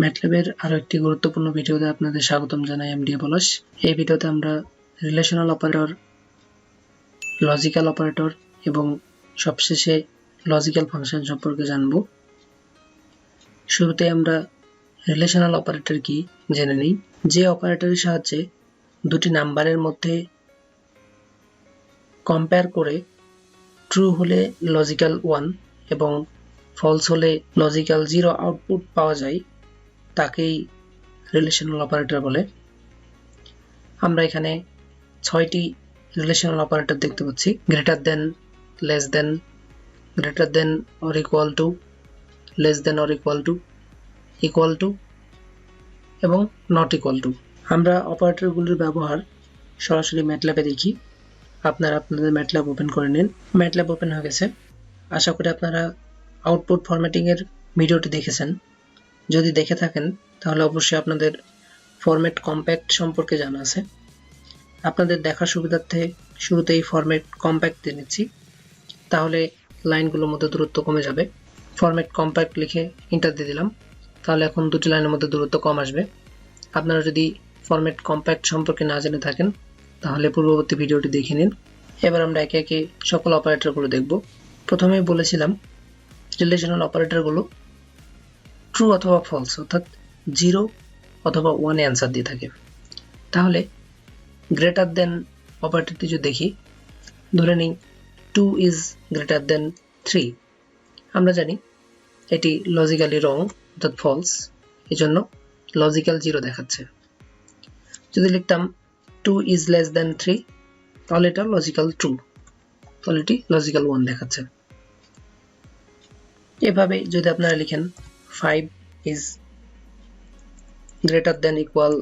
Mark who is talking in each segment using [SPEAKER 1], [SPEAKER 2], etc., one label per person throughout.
[SPEAKER 1] ম্যাটল্যাবের আরো একটি গুরুত্বপূর্ণ ভিডিওতে আপনাদের স্বাগতম জানাই। এমডিএ পলাশ। এই ভিডিওতে আমরা রিলেশনাল অপারেটর, লজিক্যাল অপারেটর এবং সবশেষে লজিক্যাল ফাংশন সম্পর্কে জানব। শুরুতে আমরা রিলেশনাল অপারেটর কি জেনে নিই। যে অপারেটরের সাহায্যে দুটি নাম্বারের মধ্যে কম্পেয়ার করে ট্রু হলে লজিক্যাল 1 এবং ফলস হলে লজিক্যাল 0 আউটপুট পাওয়া যায় তাকেই রিলেশনাল অপারেটর বলে। আমরা এখানে 6টি রিলেশনাল অপারেটর দেখতে পাচ্ছি: greater than, less than, greater than or equal to, less than or equal to এবং নট ইকুয়াল টু। আমরা অপারেটরগুলির ব্যবহার সরাসরি ম্যাটল্যাবে দেখি। আপনারা আপনাদের ম্যাটল্যাব ওপেন করে নিন। ম্যাটল্যাব ওপেন হয়ে গেছে। আশা করি আপনারা আউটপুট ফরম্যাটিং এর ভিডিওটি দেখেছেন। যদি দেখে থাকেন তাহলে অবশ্যই আপনাদের ফরম্যাট কম্প্যাক্ট সম্পর্কে জানা আছে। আপনাদের দেখার সুবিধার্থে শুরুতেই ফরম্যাট কম্প্যাক্ট দিয়ে নিচ্ছি, তাহলে লাইনগুলোর মধ্যে দূরত্ব কমে যাবে। ফরম্যাট কম্প্যাক্ট লিখে এন্টার দিয়ে দিলাম, তাহলে এখন দুটি লাইনের মধ্যে দূরত্ব কম আসবে। আপনারা যদি ফরম্যাট কম্প্যাক্ট সম্পর্কে না জেনে থাকেন তাহলে পূর্ববর্তী ভিডিওটি দেখে নিন। এবার আমরা একে একে সকল অপারেটরগুলো দেখব। প্রথমেই বলেছিলাম রিলেশনাল অপারেটরগুলো ট্রু অথবা ফলস অর্থাৎ 0 অথবা 1 এ অ্যান্সার দিয়ে থাকে। তাহলে গ্রেটার দেন অপারেটরটি যদি দেখি, ধরে নিই 2 ইজ গ্রেটার দেন 3। আমরা জানি এটি লজিক্যালি রং অর্থাৎ ফলস, এজন্য লজিক্যাল 0 দেখাচ্ছে। যদি লিখতাম 2 ইজ লেস দেন 3, তাহলে এটা লজিক্যাল ট্রু, তাহলে এটি লজিক্যাল 1 দেখাচ্ছে। এভাবে যদি আপনারা লিখেন 5 ইজ গ্রেটার দেন ইকুয়াল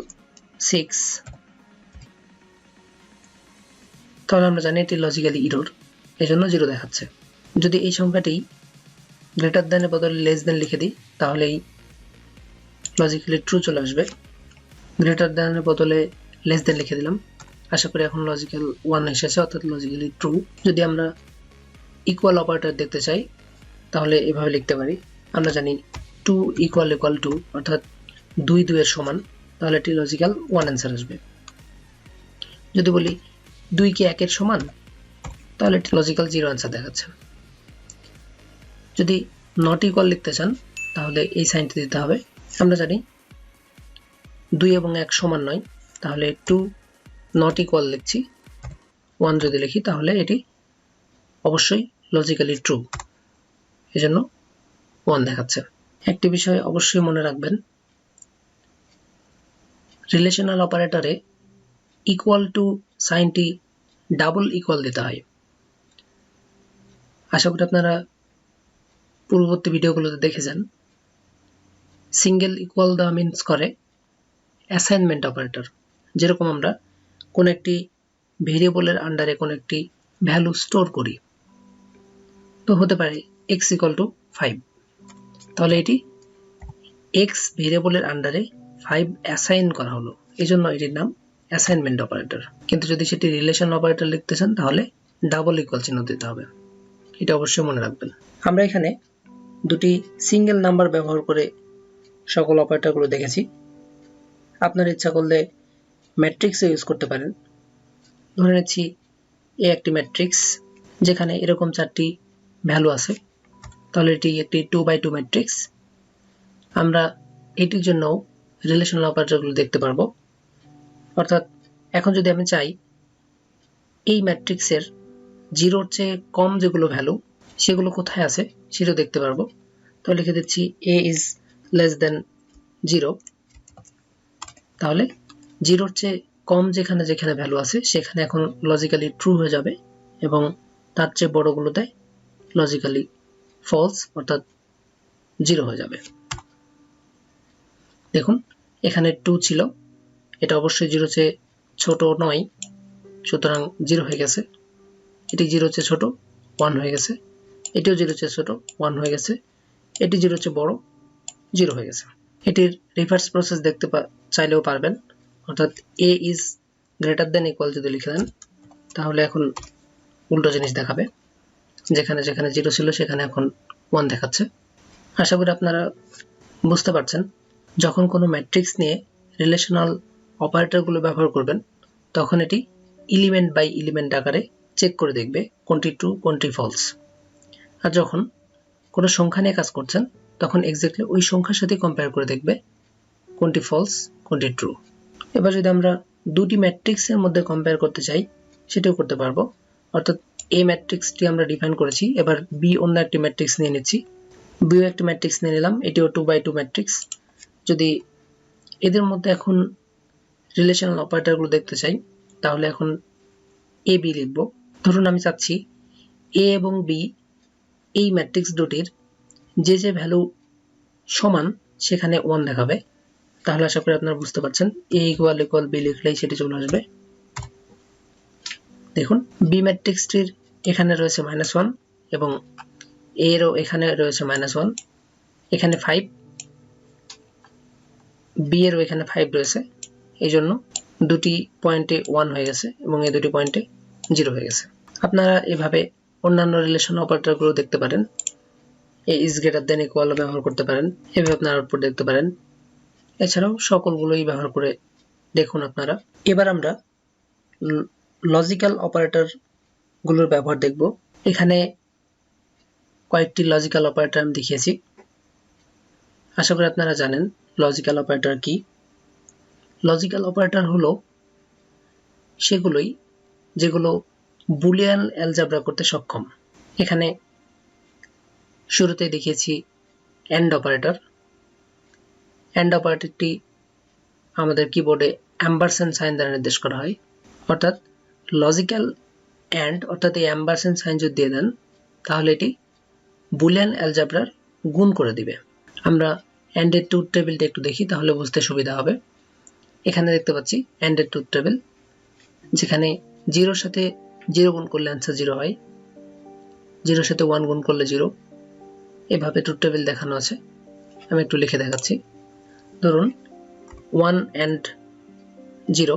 [SPEAKER 1] 6, তাহলে আমরা জানি এটি লজিক্যালি ইরর, এজন্য 0 দেখাচ্ছে। যদি এই সংখ্যাটি গ্রেটার দেনের বদলে লেস দেন লিখে দিই, তাহলেই লজিক্যালি ট্রু চলে আসবে। গ্রেটার দেনের বদলে লেস দেন লিখে দিলাম, আশা করি এখন লজিক্যাল 1 এসেছে অর্থাৎ লজিক্যালি ট্রু। যদি আমরা ইকুয়াল অপারেটর দেখতে চাই তাহলে এভাবে লিখতে পারি। আমরা জানি 2 ইকুয়াল ইকুয়াল টু অর্থাৎ 2 2 এর সমান, তাহলে এটি লজিক্যাল 1 অ্যান্সার আসবে। যদি বলি 2 কি 1 এর সমান, তাহলে এটি লজিক্যাল 0 অ্যান্সার দেখাচ্ছে। যদি নট ইকুয়াল লিখতে চান তাহলে এই সাইনটি দিতে হবে। আমরা জানি 2 এবং 1 সমান নয়, তাহলে 2 নট ইকুয়াল লিখছি। 1 যদি লিখি তাহলে এটি অবশ্যই লজিক্যালি ট্রু, এজন্য 1 দেখাচ্ছে। একটি বিষয় অবশ্যই মনে রাখবেন, রিলেশনাল অপারেটরে ইকুয়াল টু সাইনটি ডাবল ইকুয়াল দিতে হয়। আশা করি আপনারা পূর্ববর্তী ভিডিওগুলোতে দেখেছেন। সিঙ্গেল ইকুয়াল দেওয়া মিন্স করে অ্যাসাইনমেন্ট অপারেটর। যেরকম আমরা কোন একটি ভেরিয়েবলের আন্ডারে কোন একটি ভ্যালু স্টোর করি, তো হতে পারে x ইকুয়াল টু 5, তাহলে এটি x ভেরিয়েবলের আন্ডারে 5 অ্যাসাইন করা হলো, এজন্য এটির নাম অ্যাসাইনমেন্ট অপারেটর। কিন্তু যদি সেটি রিলেশন অপারেটর লিখতে চান তাহলে ডাবল ইকুয়াল চিহ্ন দিতে হবে, এটা অবশ্যই মনে রাখবেন। আমরা এখানে দুটি সিঙ্গেল নাম্বার ব্যবহার করে সকল অপারেটরগুলো দেখেছি। আপনার ইচ্ছা করলে ম্যাট্রিক্সও ইউজ করতে পারেন। ধরে নিচ্ছি এ একটি ম্যাট্রিক্স যেখানে এরকম 4টি ভ্যালু আছে, তাহলে এটি একটি 2x2 ম্যাট্রিক্স। আমরা এটির জন্য রিলেশনাল অপারেটরগুলো দেখতে পারবো। অর্থাৎ এখন যদি আমি চাই এই ম্যাট্রিক্সের 0-র চেয়ে কম যেগুলো ভ্যালু সেগুলো কোথায় আছে সেটা দেখতে পারবো। তো লিখে দিচ্ছি a ইজ লেস দেন 0, তাহলে 0-র চেয়ে কম যেখানে যেখানে ভ্যালু আছে সেখানে এখন লজিক্যালি ট্রু হয়ে যাবে এবং তার চেয়ে বড়গুলোতে লজিক্যালি ফলস অর্থাৎ 0 হয়ে যাবে। দেখুন এখানে 2 ছিল, এটা অবশ্যই 0-র চেয়ে ছোট নয়, সুতরাং 0 হয়ে গেছে। এটি 0-র চেয়ে ছোট, 1 হয়ে গেছে। এটিও 0-র চেয়ে ছোট, 1 হয়ে গেছে। এটি 0-র চেয়ে বড়, 0 হয়ে গেছে। এটির রিভার্স প্রসেস দেখতে চাইলেও পারবেন, অর্থাৎ a is greater than equal যদি লিখে দেন তাহলে এখন উল্টো জিনিস দেখাবে, যেখানে যেখানে 0 ছিল সেখানে এখন 1 দেখাচ্ছে। আশা করি আপনারা বুঝতে পারছেন যখন কোনো ম্যাট্রিক্স নিয়ে রিলেশনাল অপারেটরগুলো ব্যবহার করবেন তখন এটি এলিমেন্ট বাই এলিমেন্ট আকারে চেক করে দেখবে কোনটি ট্রু কোনটি ফলস। আর যখন কোনো সংখ্যা নিয়ে কাজ করছেন তখন এক্স্যাক্টলি ওই সংখ্যার সাথে কম্পেয়ার করে দেখবে কোনটি ফলস কোনটি ট্রু। এবার যদি আমরা দুটি ম্যাট্রিক্সের মধ্যে কম্পেয়ার করতে চাই সেটাও করতে পারবো। অর্থাৎ এ ম্যাট্রিক্সটি আমরা ডিফাইন করেছি, এবার বি অন্য একটি ম্যাট্রিক্স নিয়ে নিচ্ছি, বিও একটি ম্যাট্রিক্স নিয়ে নিলাম, এটিও 2x2 ম্যাট্রিক্স। যদি এদের মধ্যে এখন রিলেশনাল অপারেটরগুলো দেখতে চাই তাহলে এখন এ বি লিখব। ধরুন আমি চাচ্ছি এ এবং বি এই ম্যাট্রিক্স দুটির যে যে ভ্যালু সমান সেখানে 1 দেখাবে। তাহলে আশা করি আপনারা বুঝতে পারছেন এ ইকুয়াল ইকুয়াল বি লিখলেই সেটি চলে আসবে। দেখুন বি ম্যাট্রিক্সটির এখানে রয়েছে -1 এবং এরও এখানে রয়েছে -1, এখানে 5, বি এরও এখানে 5 রয়েছে, এই জন্য দুটি পয়েন্টে 1 হয়ে গেছে এবং এই দুটি পয়েন্টে 0 হয়ে গেছে। আপনারা এভাবে অন্যান্য রিলেশন অপারেটরগুলো দেখতে পারেন, এ ইজ গ্রেটার দেন ইকুয়াল ব্যবহার করতে পারেন, এভাবে আপনারা আউটপুট দেখতে পারেন। এছাড়াও সকলগুলোই ব্যবহার করে দেখুন আপনারা। এবার আমরা লজিক্যাল অপারেটর গুলোর ব্যবহার দেখব। এখানে কয়েকটি লজিক্যাল অপারেটর আমি দেখিয়েছি, আশা করি আপনারা জানেন লজিক্যাল অপারেটর কি। লজিক্যাল অপারেটর হলো সেগুলোই যেগুলো বুলিয়ান অ্যালজেব্রা করতে সক্ষম। এখানে শুরুতে দেখিয়েছি এন্ড অপারেটর। এন্ড অপারেটরটি আমাদের কিবোর্ডে অ্যাম্পারস্যান্ড সাইন দ্বারা নির্দেশ করা হয়। অর্থাৎ লজিক্যাল এন্ড অর্থাৎ এই অ্যাম্পারস্যান্ড সাইন যদি দিয়ে দেন তাহলে এটি বুলিয়ান অ্যালজেব্রার গুণ করে দিবে। আমরা এন্ড এর ট্রুথ টেবিলটা একটু দেখি তাহলে বুঝতে সুবিধা হবে। এখানে দেখতে পাচ্ছি এন্ড এর ট্রুথ টেবিল, যেখানে 0 সাথে 0 গুণ করলে অ্যান্সার 0 হয়, 0 সাথে 1 গুণ করলে 0, এভাবে ট্রুথ টেবিল দেখানো আছে। আমি একটু লিখে দেখাচ্ছি। ধরুন 1 and 0,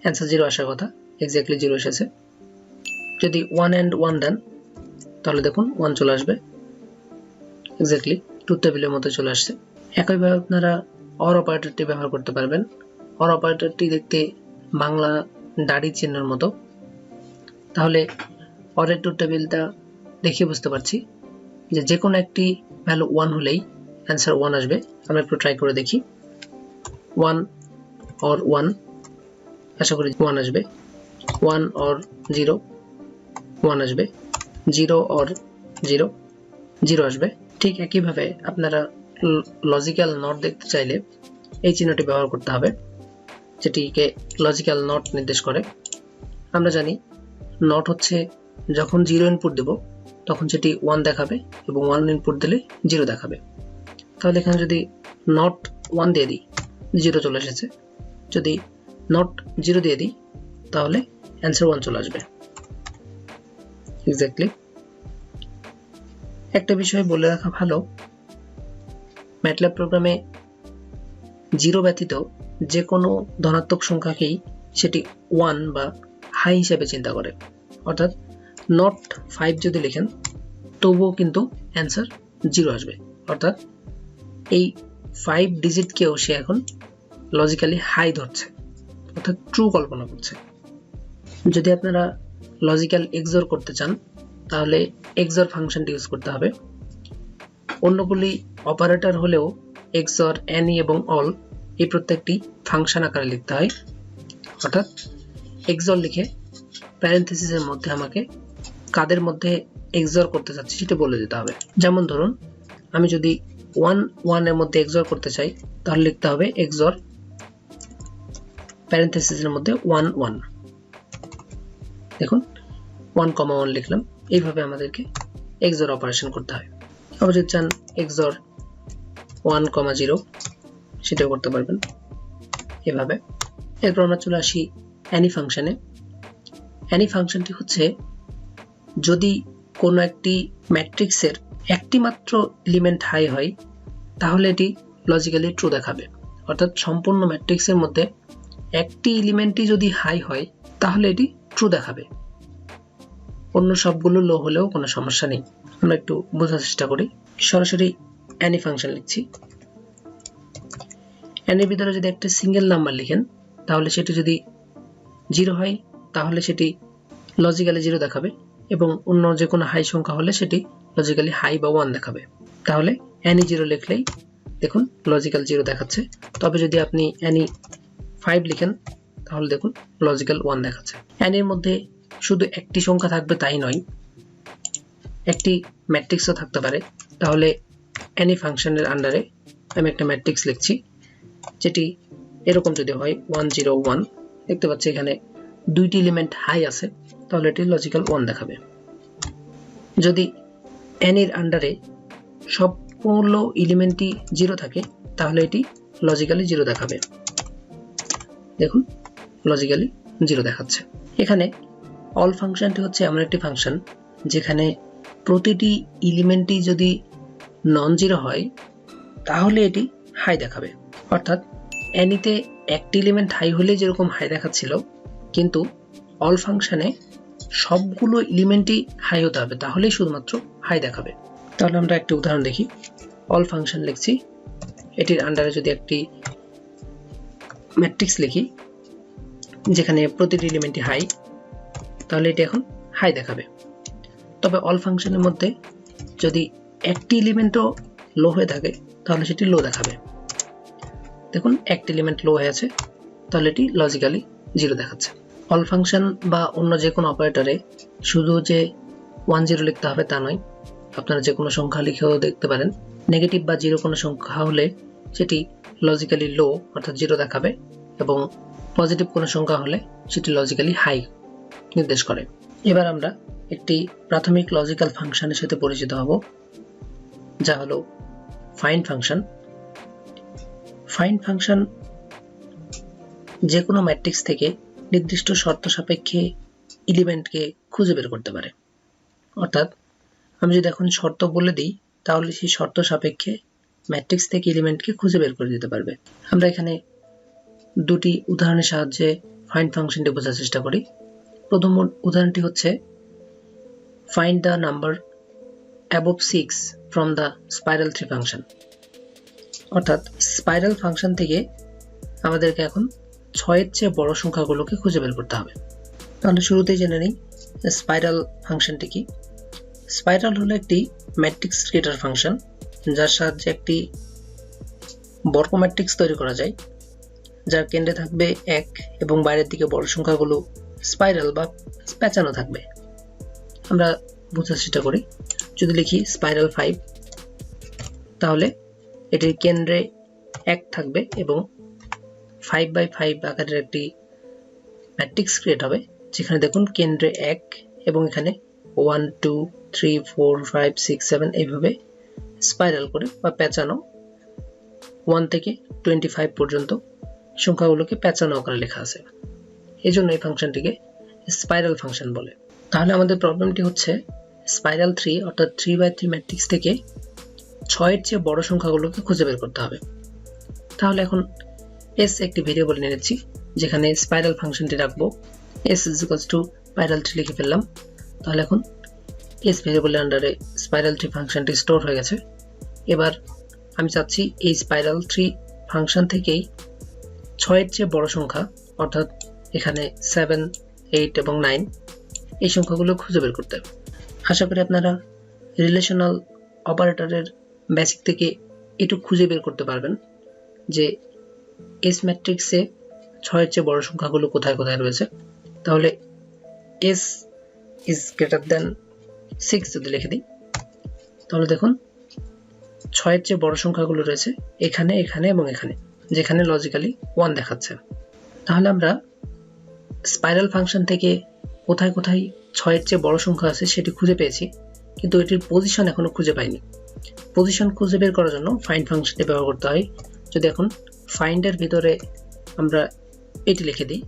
[SPEAKER 1] অ্যান্সার 0 আসার কথা, এক্স্যাক্টলি 0 এসেছে। যদি 1 and 1 দেন তাহলে দেখুন 1 চলে আসবে, এক্স্যাক্টলি ট্রুথ টেবিলের মতো চলে আসছে। একইভাবে আপনারা অর অপারেটরটি ব্যবহার করতে পারবেন। অর অপারেটরটি দেখতে বাংলা দাড়ি চিহ্নের মতো। তাহলে অরের ট্রুথ টেবিলটা দেখে বুঝতে পারছি যে কোনো একটি ভ্যালু 1 হলেই অ্যান্সার 1 আসবে। আমরা একটু ট্রাই করে দেখি। 1 or 1, আশা করি 1 আসবে। 1 or 0, 1 আসবে। 0 or 0, 0 আসবে। ঠিক একইভাবে আপনারা লজিক্যাল নট দেখতে চাইলে এই চিহ্নটি ব্যবহার করতে হবে, যেটিকে লজিক্যাল নট নির্দেশ করে। আমরা জানি নট হচ্ছে যখন 0 ইনপুট দেব তখন সেটি 1 দেখাবে এবং 1 ইনপুট দিলে 0 দেখাবে। তাহলে এখানে যদি নট 1 দিয়ে দিই 0 চলে এসেছে, যদি নট 0 দিয়ে দিই তাহলে অ্যান্সার 1 চলে আসবে, এক্স্যাক্টলি। একটা বিষয় বলে রাখা ভালো, ম্যাটল্যাব প্রোগ্রামে 0 ব্যতীত যে কোনো ধনাত্মক সংখ্যাকেই সেটি 1 বা হাই হিসেবে চিন্তা করে। অর্থাৎ নট 5 যদি লেখেন তবুও কিন্তু অ্যান্সার 0 আসবে। অর্থাৎ এই 5 ডিজিটকেও সে এখন লজিক্যালি হাই ধরছে, অর্থাৎ ট্রু কল্পনা করছে। যদি আপনারা লজিক্যাল এক্সর করতে চান তাহলে এক্সর ফাংশনটি ইউজ করতে হবে। অন্যগুলি অপারেটর হলেও এক্সর, অ্যানি এবং অল এই প্রত্যেকটি ফাংশন আকারে লিখতে হয়। অর্থাৎ এক্সর লিখে প্যারেনথেসিসের মধ্যে আমাকে কাদের মধ্যে এক্সর করতে চাচ্ছি সেটা বলে দিতে হবে। যেমন ধরুন আমি যদি 1 1 এর মধ্যে এক্সর করতে চাই তাহলে লিখতে হবে এক্সর প্যারেনথেসিসের মধ্যে 1 1। দেখুন 1, 1 লিখলাম। এইভাবে আমাদেরকে এক্সর অপারেশন করতে হয়। আবার যদি চান এক্সর 1, 0 সেটাও করতে পারবেন এভাবে। এরপর আমরা চলে আসি অ্যানি ফাংশনে। অ্যানি ফাংশনটি হচ্ছে যদি কোনো একটি ম্যাট্রিক্সের একটি মাত্র এলিমেন্ট হাই হয় তাহলে এটি লজিক্যালি ট্রু দেখাবে। অর্থাৎ সম্পূর্ণ ম্যাট্রিক্সের মধ্যে একটি এলিমেন্টই যদি হাই হয় তাহলে এটি ট্রু দেখাবে, অন্য সবগুলো লো হলেও কোনো সমস্যা নেই। আমরা একটু বোঝার চেষ্টা করি। সরাসরি অ্যানি ফাংশন লিখছি। n এর ভিতরে যদি একটা সিঙ্গেল নাম্বার লিখেন তাহলে সেটি যদি 0 হয় তাহলে সেটি লজিক্যালি 0 দেখাবে এবং অন্য যে কোনো হাই সংখ্যা হলে সেটি লজিক্যালি হাই বা 1 দেখাবে। তাহলে any 0 লিখলেই দেখুন লজিক্যাল 0 দেখাচ্ছে। তবে যদি আপনি any 5 লিখেন তাহলে দেখুন লজিক্যাল 1 দেখাচ্ছে। any এর মধ্যে শুধু একটি সংখ্যা থাকবে তাই নয়, একটি ম্যাট্রিক্সও থাকতে পারে। তাহলে any ফাংশনের আন্ডারে আমি একটা ম্যাট্রিক্স লিখছি, যেটি এরকম যদি হয় 1 0 1, দেখতে পাচ্ছি এখানে দুইটি এলিমেন্ট হাই আছে, তাহলে এটি লজিক্যাল 1 দেখাবে। যদি n এর আন্ডারে সবগুলো এলিমেন্টই 0 থাকে তাহলে এটি লজিক্যালি 0 দেখাবে। দেখুন লজিক্যালি 0 দেখাচ্ছে। এখানে অল ফাংশনটি হচ্ছে এমন একটি ফাংশন যেখানে প্রতিটি এলিমেন্টই যদি নন জিরো হয় তাহলে এটি হাই দেখাবে। অর্থাৎ এনিতে একটি এলিমেন্ট হাই হলে যেরকম হাই দেখাচ্ছিল, কিন্তু অল ফাংশনে সবগুলো এলিমেন্টই হাই হতে হবে, তাহলেই শুধুমাত্র হাই দেখাবে। তাহলে আমরা একটি উদাহরণ দেখি। অল ফাংশন লিখছি, এটির আন্ডারে যদি একটি ম্যাট্রিক্স লিখি যেখানে প্রতিটি এলিমেন্টই হাই, তাহলে এটি এখন হাই দেখাবে। তবে অল ফাংশনের মধ্যে যদি একটি এলিমেন্টও লো হয়ে থাকে তাহলে সেটি লো দেখাবে। দেখুন একটি এলিমেন্ট লো হয়ে আছে, তাহলে এটি লজিক্যালি 0 দেখাচ্ছে। অল ফাংশন বা অন্য যে কোনো অপারেটরে শুধু যে 1 0 লিখতে হবে তা নয়, আপনারা যে কোনো সংখ্যা লিখেও দেখতে পারেন। নেগেটিভ বা 0 কোনো সংখ্যা হলে সেটি লজিক্যালি লো অর্থাৎ 0 দেখাবে, এবং পজিটিভ কোনো সংখ্যা হলে সেটি লজিক্যালি হাই নির্দেশ করে। এবার আমরা একটি প্রাথমিক লজিক্যাল ফাংশনের সাথে পরিচিত হব, যা হলো ফাইন্ড ফাংশন। ফাইন্ড ফাংশন যে কোনো ম্যাট্রিক্স থেকে নির্দিষ্ট শর্ত সাপেক্ষে এলিমেন্টকে খুঁজে বের করতে পারে। অর্থাৎ আমি যদি এখন শর্ত বলে দিই তাহলে সেই শর্ত সাপেক্ষে ম্যাট্রিক্স থেকে এলিমেন্টকে খুঁজে বের করে দিতে পারবে। আমরা এখানে দুটি উদাহরণের সাহায্যে ফাইন্ড ফাংশনটি বোঝার চেষ্টা করি। প্রথম উদাহরণটি হচ্ছে find the number above 6 from the spiral tree function. অর্থাৎ স্পাইরাল ফাংশন থেকে আমাদেরকে এখন 6 এর চেয়ে বড় সংখ্যাগুলোকে খুঁজে বের করতে হবে। তাহলে শুরুতেই জেনে নিই স্পাইরাল ফাংশনটি কি। স্পাইরাল হলো একটি ম্যাট্রিক্স ক্রিয়েটর ফাংশন, যার সাহায্যে একটি বর্গ ম্যাট্রিক্স তৈরি করা যায়, যার কেন্দ্রে থাকবে 1 এবং বাইরের দিকে বড় সংখ্যাগুলো স্পাইরাল বা পেঁচানো থাকবে। আমরা বোঝার চেষ্টা করি। যদি লিখি স্পাইরাল 5, তাহলে এটির কেন্দ্রে 1 থাকবে এবং 5x5 আকারের একটি ম্যাট্রিক্স ক্রিয়েট হবে, যেখানে দেখুন কেন্দ্রে 1 এবং এখানে 1 2 3 4 5 6 7 এইভাবে স্পাইরাল করে বা পেঁচানো 1 থেকে 25 পর্যন্ত সংখ্যাগুলোকে পেঁচানো আকারে লেখা আছে। এজন্য এই ফাংশনটিকে স্পাইরাল ফাংশন বলে। তাহলে আমাদের প্রবলেমটি হচ্ছে স্পাইরাল 3 অর্থাৎ 3x3 ম্যাট্রিক্স থেকে 6 এর চেয়ে বড় সংখ্যাগুলোকে খুঁজে বের করতে হবে। তাহলে এখন s একটি ভেরিয়েবল নিয়ে নিচ্ছি, যেখানে স্পাইরাল ফাংশনটি রাখবো s spiral 3 লিখে ফেললাম। তাহলে এখন s ভেরিয়েবলের আন্ডারে স্পাইরাল 3 ফাংশনটি স্টোর হয়ে গেছে। এবার আমি চাচ্ছি এই স্পাইরাল 3 ফাংশন থেকেই 6 এর চেয়ে বড় সংখ্যা অর্থাৎ এখানে 7 8 এবং 9 এই সংখ্যাগুলো খুঁজে বের করতে। আশা করি আপনারা রিলেশনাল অপারেটরের বেসিক থেকে এটুকু খুঁজে বের করতে পারবেন যে এস ম্যাট্রিক্সে 6 এর চেয়ে বড় সংখ্যাগুলো কোথায় কোথায় রয়েছে। তাহলে s is greater than 6 যদি লিখে দিই, তাহলে দেখুন 6 এর চেয়ে বড় সংখ্যাগুলো রয়েছে এখানে, এখানে এবং এখানে, যেখানে লজিক্যালি 1 দেখাচ্ছে। তাহলে আমরা স্পাইরাল ফাংশন থেকে কোথায় কোথায় 6 এর চেয়ে বড় সংখ্যা আছে সেটি খুঁজে পেয়েছি, কিন্তু এটির পজিশন এখনো খুঁজে পাইনি। পজিশন খুঁজে বের করার জন্য ফাইন্ড ফাংশনটি ব্যবহার করতে হয়। যদি এখন ফাইন্ডের ভিতরে আমরা এটি লিখে দিই,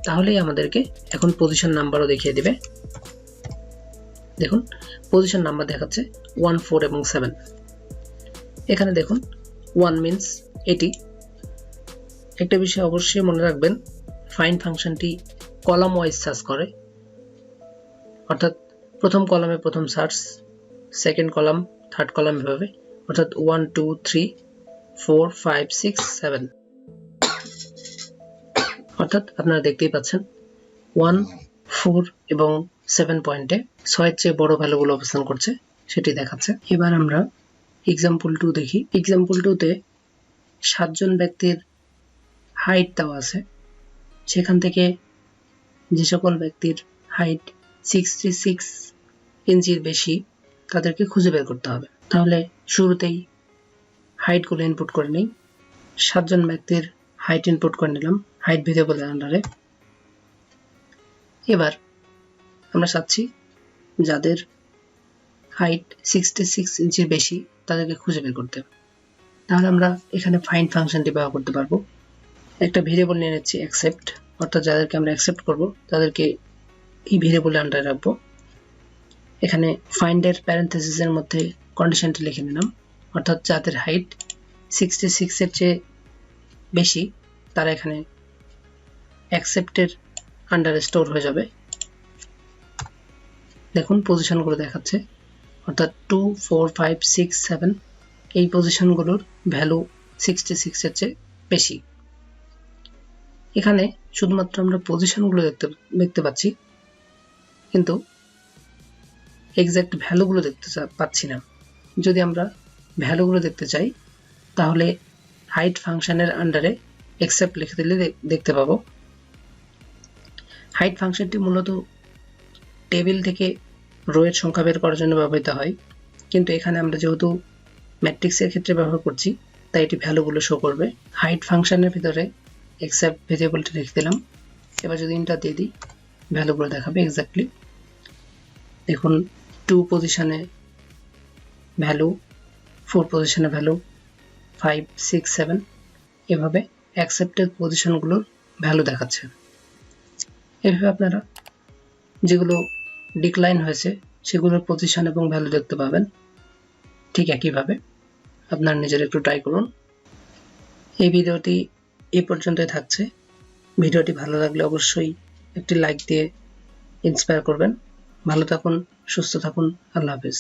[SPEAKER 1] তাহলেই আমাদেরকে এখন পজিশন নাম্বারও দেখিয়ে দিবে। দেখুন পজিশন নাম্বার দেখাচ্ছে 1 4 এবং 7। এখানে দেখুন 1 মিন্স এটি। একটা বিষয় অবশ্যই মনে রাখবেন, ফাইন্ড ফাংশনটি কলাম ওয়াইজ সার্চ করে, অর্থাৎ প্রথম কলামে প্রথম search, second column, third column এভাবে, অর্থাৎ 1 2 3 4 5 6 7 অর্থাৎ আপনারা দেখতেই পাচ্ছেন 1, 4 এবং 7 পয়েন্টে 6-এর চেয়ে বড় ভ্যালুগুলো অবস্থান করছে সেটি দেখাচ্ছে। এবার আমরা এক্সাম্পল 2 দেখি। এক্সাম্পল 2-তে 7 জন ব্যক্তির হাইট দেওয়া আছে, সেখান থেকে যে সকল ব্যক্তির হাইট 66 ইঞ্চির বেশি তাদেরকে খুঁজে বের করতে হবে। তাহলে শুরুতেই হাইটগুলো ইনপুট করে নিই। 7 জন ব্যক্তির হাইট ইনপুট করে নিলাম হাইট ভেরিয়েবলের আন্ডারে। এবার আমরা চাচ্ছি যাদের হাইট 66 ইঞ্চির বেশি তাদেরকে খুঁজে বের করতে। তাহলে আমরা এখানে ফাইন্ড ফাংশনটি ব্যবহার করতে পারবো। একটা ভেরিয়েবল নিয়ে নিচ্ছি অ্যাকসেপ্ট, অর্থাৎ যাদেরকে আমরা অ্যাকসেপ্ট করব তাদেরকে এই ভেরিয়েবলের আন্ডারে রাখবো। এখানে ফাইন্ডের প্যারেন্থেসিসের মধ্যে কন্ডিশনটি লিখে নিলাম, অর্থাৎ যাদের হাইট 66 এর চেয়ে বেশি তারা এখানে অ্যাকসেপ্টের আন্ডারে স্টোর হয়ে যাবে। দেখুন পজিশনগুলো দেখাচ্ছে, অর্থাৎ 2, 4, 5, 6, 7 এই পজিশনগুলোর ভ্যালু 66 এর চেয়ে বেশি। এখানে শুধুমাত্র আমরা পজিশনগুলো দেখতে পাচ্ছি, কিন্তু এক্সাক্ট ভ্যালুগুলো দেখতে পাচ্ছি না। যদি আমরা ভ্যালুগুলো দেখতে চাই তাহলে হাইট ফাংশনের আন্ডারে অ্যাকসেপ্ট লিখে দিলে দেখতে পাবো। হাইট ফাংশনটি মূলত টেবিল থেকে রো এর সংখ্যা বের করার জন্য ব্যবহৃত হয়, কিন্তু এখানে আমরা যেহেতু ম্যাট্রিক্সের ক্ষেত্রে ব্যবহার করছি তাই এটি ভ্যালুগুলো শো করবে। হাইট ফাংশনের ভিতরে অ্যাকসেপ্ট ভেরিয়েবলটি রেখে দিলাম। এবার যদি এন্টার দিয়ে দিই ভ্যালুগুলো দেখাবে এক্স্যাক্টলি। দেখুন 2 পজিশনে ভ্যালু, 4 পজিশনে ভ্যালু, 5, 6, 7 এভাবে অ্যাকসেপ্টেড পজিশনগুলোর ভ্যালু দেখাচ্ছে। এভাবে আপনারা যেগুলো ডিক্লাইন হয়েছে সেগুলোর পজিশন এবং ভ্যালু দেখতে পাবেন। ঠিক একইভাবে আপনারা নিজেরা একটু ট্রাই করুন। এই ভিডিওটি এই পর্যন্তই থাকছে। ভিডিওটি ভালো লাগলে অবশ্যই একটি লাইক দিয়ে ইন্সপায়ার করবেন। ভালো থাকুন, সুস্থ থাকুন। আল্লাহ হাফেজ।